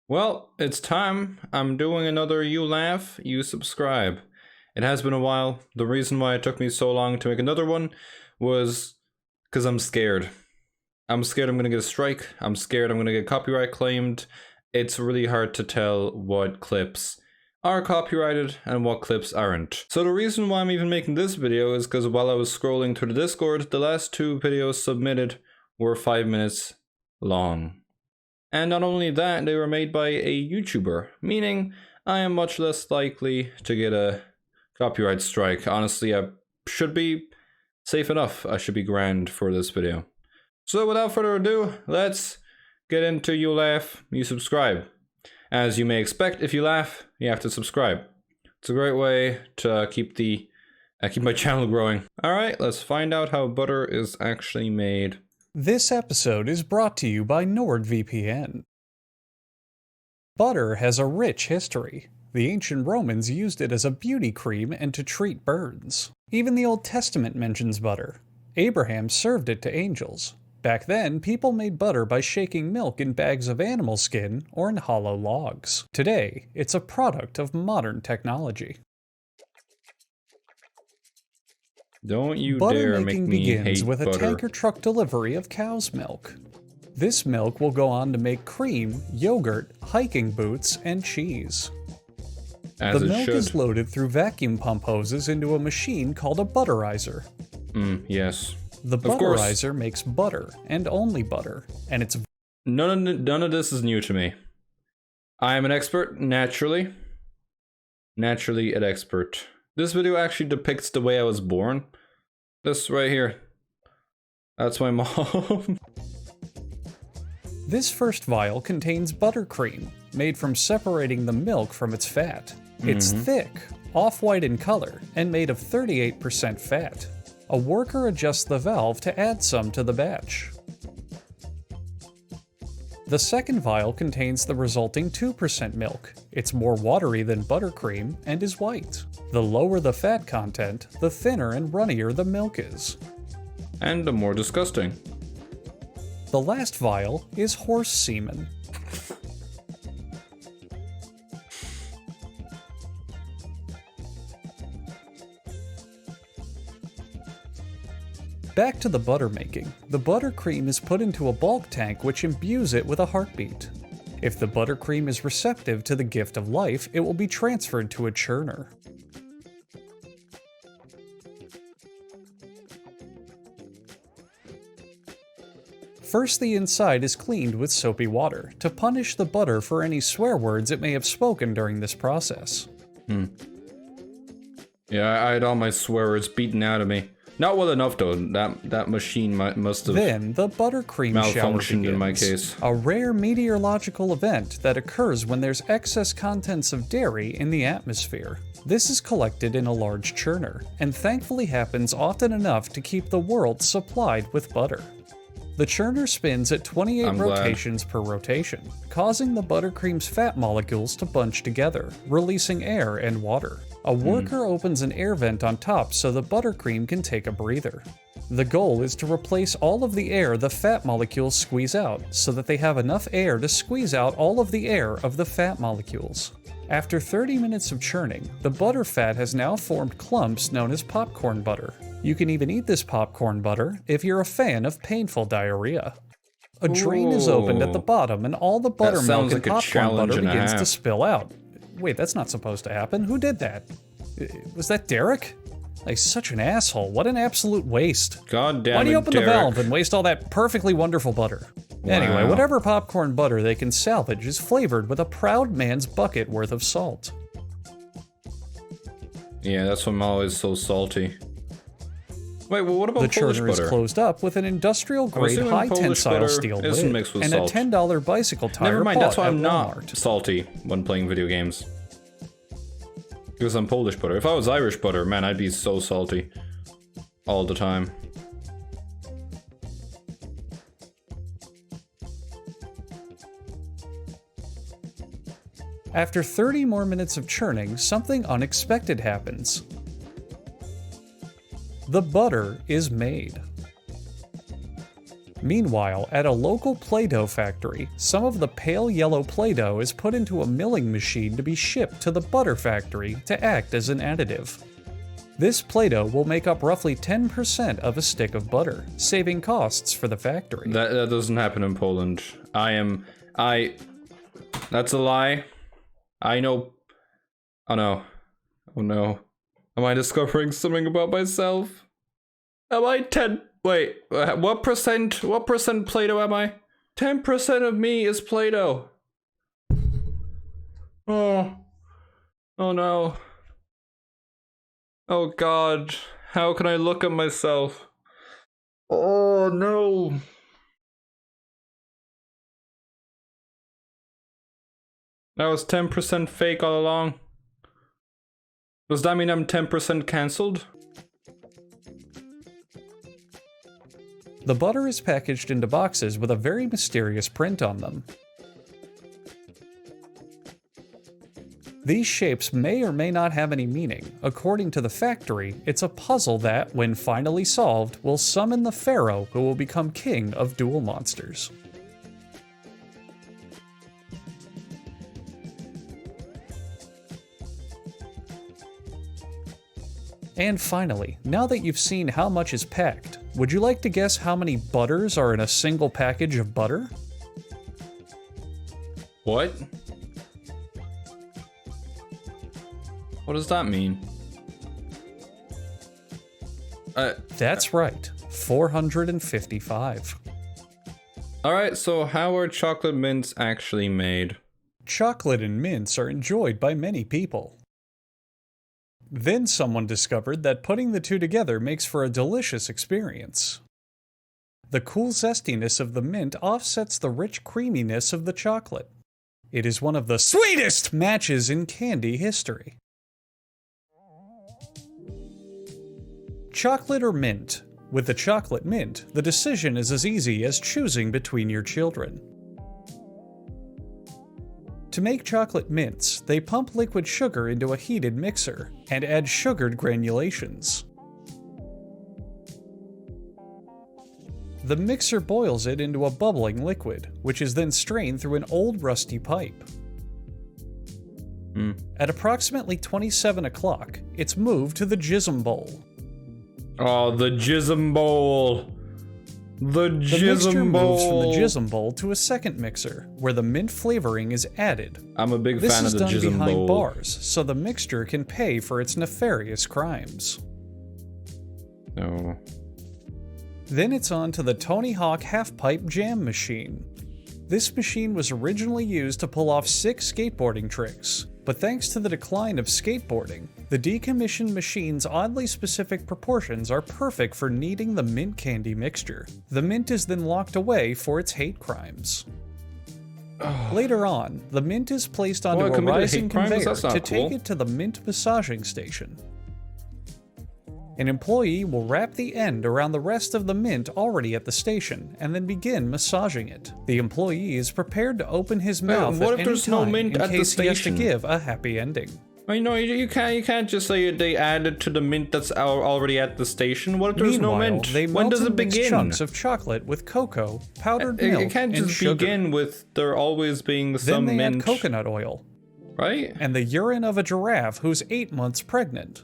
Well, it's time. I'm doing another You Laugh, You Subscribe. It has been a while. The reason why it took me so long to make another one was because I'm scared. I'm scared I'm gonna get a strike. I'm scared I'm gonna get copyright claimed. It's really hard to tell what clips are copyrighted and what clips aren't. So the reason why I'm even making this video is because while I was scrolling through the Discord, the last two videos submitted were 5 minutes long. And not only that, they were made by a YouTuber, meaning I am much less likely to get a copyright strike. Honestly, I should be safe enough. I should be grand for this video. So without further ado, let's get into You Laugh, You Subscribe. As you may expect, if you laugh, you have to subscribe. It's a great way to keep my channel growing. Alright, let's find out how butter is actually made. This episode is brought to you by NordVPN. Butter has a rich history. The ancient Romans used it as a beauty cream and to treat burns. Even the Old Testament mentions butter. Abraham served it to angels. Back then, people made butter by shaking milk in bags of animal skin or in hollow logs. Today, it's a product of modern technology. Don't you Butter dare make making me begins hate with a butter. tanker truck delivery of cow's milk. This milk will go on to make cream, yogurt, hiking boots, and cheese. As The it milk should. is loaded through vacuum pump hoses into a machine called a butterizer. Yes. The Of course. butterizer makes butter, and only butter, and it's None of this is new to me. I am an expert, naturally. Naturally an expert. This video actually depicts the way I was born. This right here. That's my mom. This first vial contains buttercream, made from separating the milk from its fat. It's thick, off-white in color, and made of 38% fat. A worker adjusts the valve to add some to the batch. The second vial contains the resulting 2% milk. It's more watery than buttercream and is white. The lower the fat content, the thinner and runnier the milk is. And the more disgusting. The last vial is horse semen. Back to the butter making. The buttercream is put into a bulk tank which imbues it with a heartbeat. If the buttercream is receptive to the gift of life, it will be transferred to a churner. First, the inside is cleaned with soapy water to punish the butter for any swear words it may have spoken during this process. Yeah, I had all my swear words beaten out of me. Not well enough though. That machine must have Then, the buttercream shower malfunctioned begins. in my case. A rare meteorological event that occurs when there's excess contents of dairy in the atmosphere. This is collected in a large churner, and thankfully happens often enough to keep the world supplied with butter. The churner spins at 28 I'm glad. rotations per rotation, causing the buttercream's fat molecules to bunch together, releasing air and water. A worker opens an air vent on top so the buttercream can take a breather. The goal is to replace all of the air the fat molecules squeeze out so that they have enough air to squeeze out all of the air of the fat molecules. After 30 minutes of churning, the butter fat has now formed clumps known as popcorn butter. You can even eat this popcorn butter if you're a fan of painful diarrhea. A drain is opened at the bottom and all the buttermilk sounds and like a popcorn challenge butter and a begins to half. spill out. Wait, that's not supposed to happen. Who did that? Was that Derek? Like, such an asshole. What an absolute waste. God damn it, Why do you open the Derek. valve and waste all that perfectly wonderful butter? Anyway, Wow. whatever popcorn butter they can salvage is flavored with a proud man's bucket worth of salt. Yeah, that's why I'm always so salty. Wait, well, what about The Polish churner is butter? closed up with an industrial-grade assuming Polish high-tensile butter steel isn't lid mixed with and salt. a $10 bicycle tire Never mind, bought that's why at I'm not Walmart. salty when playing video games. Because I'm Polish butter. If I was Irish butter, man, I'd be so salty. All the time. After 30 more minutes of churning, something unexpected happens. The butter is made. Meanwhile, at a local Play-Doh factory, some of the pale yellow Play-Doh is put into a milling machine to be shipped to the butter factory to act as an additive. This Play-Doh will make up roughly 10% of a stick of butter, saving costs for the factory. That doesn't happen in Poland. That's a lie. I know. Oh no. Oh no. Am I discovering something about myself? Am I 10? Wait, what percent Play-Doh am I? 10% of me is Play-Doh. Oh no. Oh god, how can I look at myself? Oh no. That was 10% fake all along. Does that mean I'm 10% cancelled? The butter is packaged into boxes with a very mysterious print on them. These shapes may or may not have any meaning. According to the factory, it's a puzzle that, when finally solved, will summon the pharaoh who will become king of duel monsters. And finally, now that you've seen how much is packed, would you like to guess how many butters are in a single package of butter? What? What does that mean? That's right, 455. Alright, so how are chocolate mints actually made? Chocolate and mints are enjoyed by many people. Then someone discovered that putting the two together makes for a delicious experience. The cool zestiness of the mint offsets the rich creaminess of the chocolate. It is one of the sweetest matches in candy history. Chocolate or mint? With the chocolate mint, the decision is as easy as choosing between your children. To make chocolate mints, they pump liquid sugar into a heated mixer and add sugared granulations. The mixer boils it into a bubbling liquid, which is then strained through an old rusty pipe. At approximately 27 o'clock, it's moved to the jism bowl. Oh, the jism bowl! The mixture jism moves from the bowl! jism bowl to a second mixer, where the mint flavoring is added. I'm a big This fan is of the done jism behind bowl. bars, so the mixture can pay for its nefarious crimes. No. Then it's on to the Tony Hawk half-pipe jam machine. This machine was originally used to pull off 6 skateboarding tricks, but thanks to the decline of skateboarding, the decommissioned machine's oddly specific proportions are perfect for kneading the mint candy mixture. The mint is then locked away for its hate crimes. Later on, the mint is placed onto What, a committed rising hate crimes? conveyor That's not to cool. take it to the mint massaging station. An employee will wrap the end around the rest of the mint already at the station and then begin massaging it. The employee is prepared to open his mouth what at if any there's no time mint in at the case he has to station? give a happy ending. I know you can't just say they added to the mint that's already at the station. What if there's Meanwhile, no mint? they When melt does it and mix begin? chunks of chocolate with cocoa, powdered milk, It can't and just sugar. begin with there always being Then some they mint, add coconut oil right? and the urine of a giraffe who's 8 months pregnant.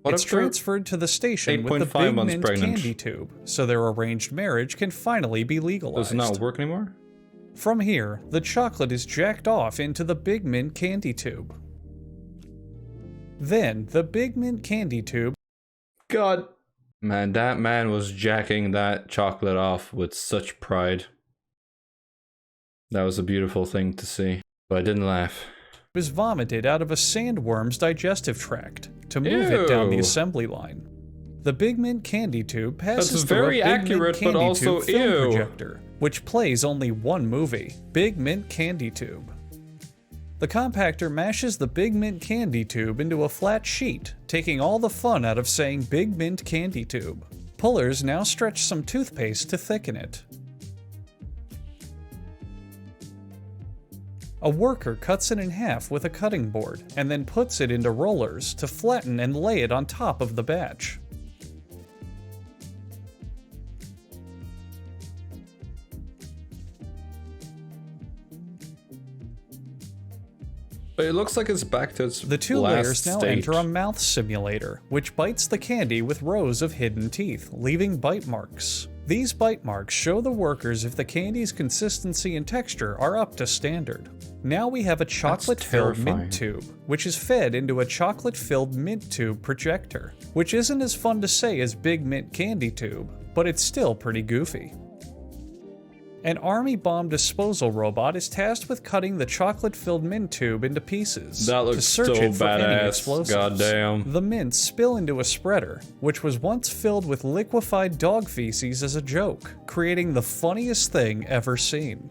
What It's if they're transferred to the station with the 8.5 Big months Mint pregnant? candy tube, so their arranged marriage can finally be Does legalized. it not work anymore? From here, the chocolate is jacked off into the Big Mint candy tube. Then, the Big Mint candy tube God. Man, that man was jacking that chocolate off with such pride. That was a beautiful thing to see. But I didn't laugh. is vomited out of a sandworm's digestive tract to move it down the Ew. assembly line. The Big Mint candy tube passes That's through very a Big accurate, Mint but candy also tube film ew. projector, which plays only one movie, Big Mint candy tube. The compactor mashes the Big Mint candy tube into a flat sheet, taking all the fun out of saying Big Mint candy tube. Pullers now stretch some toothpaste to thicken it. A worker cuts it in half with a cutting board and then puts it into rollers to flatten and lay it on top of the batch. It looks like it's back to its The two last layers now state. enter a mouth simulator, which bites the candy with rows of hidden teeth, leaving bite marks. These bite marks show the workers if the candy's consistency and texture are up to standard. Now we have a chocolate-filled mint tube, which is fed into a chocolate-filled mint tube projector, which isn't as fun to say as Big Mint Candy Tube, but it's still pretty goofy. An army bomb disposal robot is tasked with cutting the chocolate-filled mint tube into pieces That looks to search so it for any badass, explosives. goddamn. The mints spill into a spreader, which was once filled with liquefied dog feces as a joke, creating the funniest thing ever seen.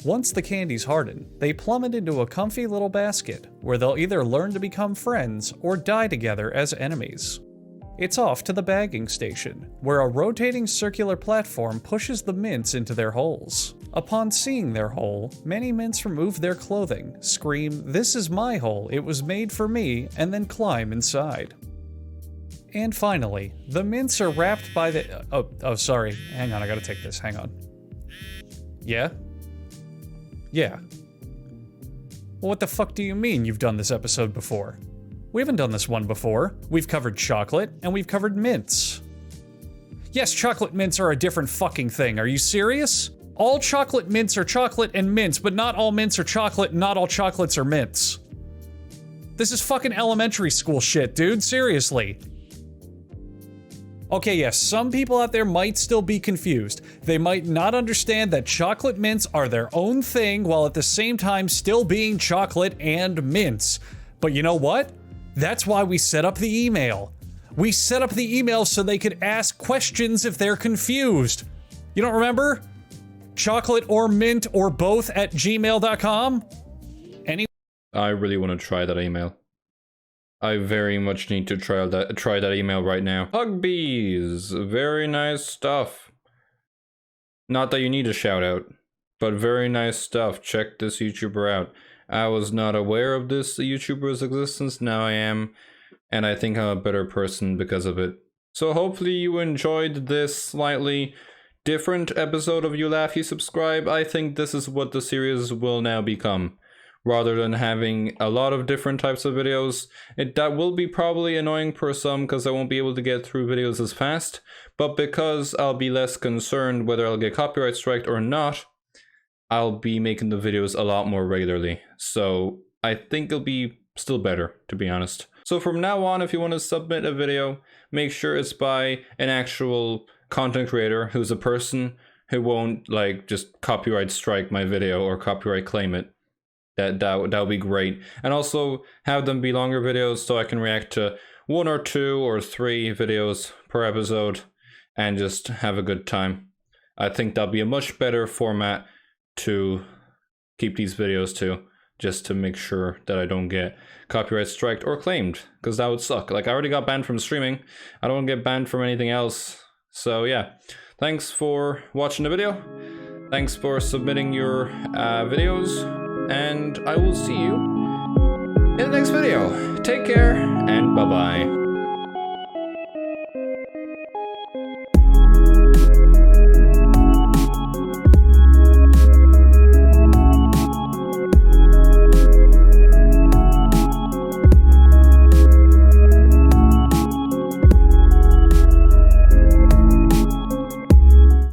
Once the candies harden, they plummet into a comfy little basket, where they'll either learn to become friends or die together as enemies. It's off to the bagging station, where a rotating circular platform pushes the mints into their holes. Upon seeing their hole, many mints remove their clothing, scream, "This is my hole, it was made for me," and then climb inside. And finally, the mints are wrapped by the... Oh, sorry. Hang on, I gotta take this. Hang on. Yeah? Yeah. Well, what the fuck do you mean you've done this episode before? We haven't done this one before. We've covered chocolate, and we've covered mints. Yes, chocolate mints are a different fucking thing. Are you serious? All chocolate mints are chocolate and mints, but not all mints are chocolate, and not all chocolates are mints. This is fucking elementary school shit, dude. Seriously. Okay, yes, some people out there might still be confused. They might not understand that chocolate mints are their own thing while at the same time still being chocolate and mints. But you know what? That's why we set up the email. We set up the email so they could ask questions if they're confused. You don't remember? Chocolate or mint or both at gmail.com? I really want to try that email. I very much need to try that email right now. Hugbees, very nice stuff. Not that you need a shout out, but very nice stuff. Check this YouTuber out. I was not aware of this YouTuber's existence, now I am, and I think I'm a better person because of it. So hopefully you enjoyed this slightly different episode of You Laugh, You Subscribe. I think this is what the series will now become. Rather than having a lot of different types of videos, that will be probably annoying for some because I won't be able to get through videos as fast, but because I'll be less concerned whether I'll get copyright striked or not, I'll be making the videos a lot more regularly. So I think it'll be still better, to be honest. So from now on, if you want to submit a video, make sure it's by an actual content creator who's a person who won't like just copyright strike my video or copyright claim it. That would be great. And also have them be longer videos so I can react to 1 or 2 or 3 videos per episode and just have a good time. I think that'll be a much better format to keep these videos to, just to make sure that I don't get copyright striked or claimed, because that would suck. Like, I already got banned from streaming. I don't want to get banned from anything else. So yeah, thanks for watching the video. Thanks for submitting your videos. And I will see you in the next video. Take care, and bye-bye.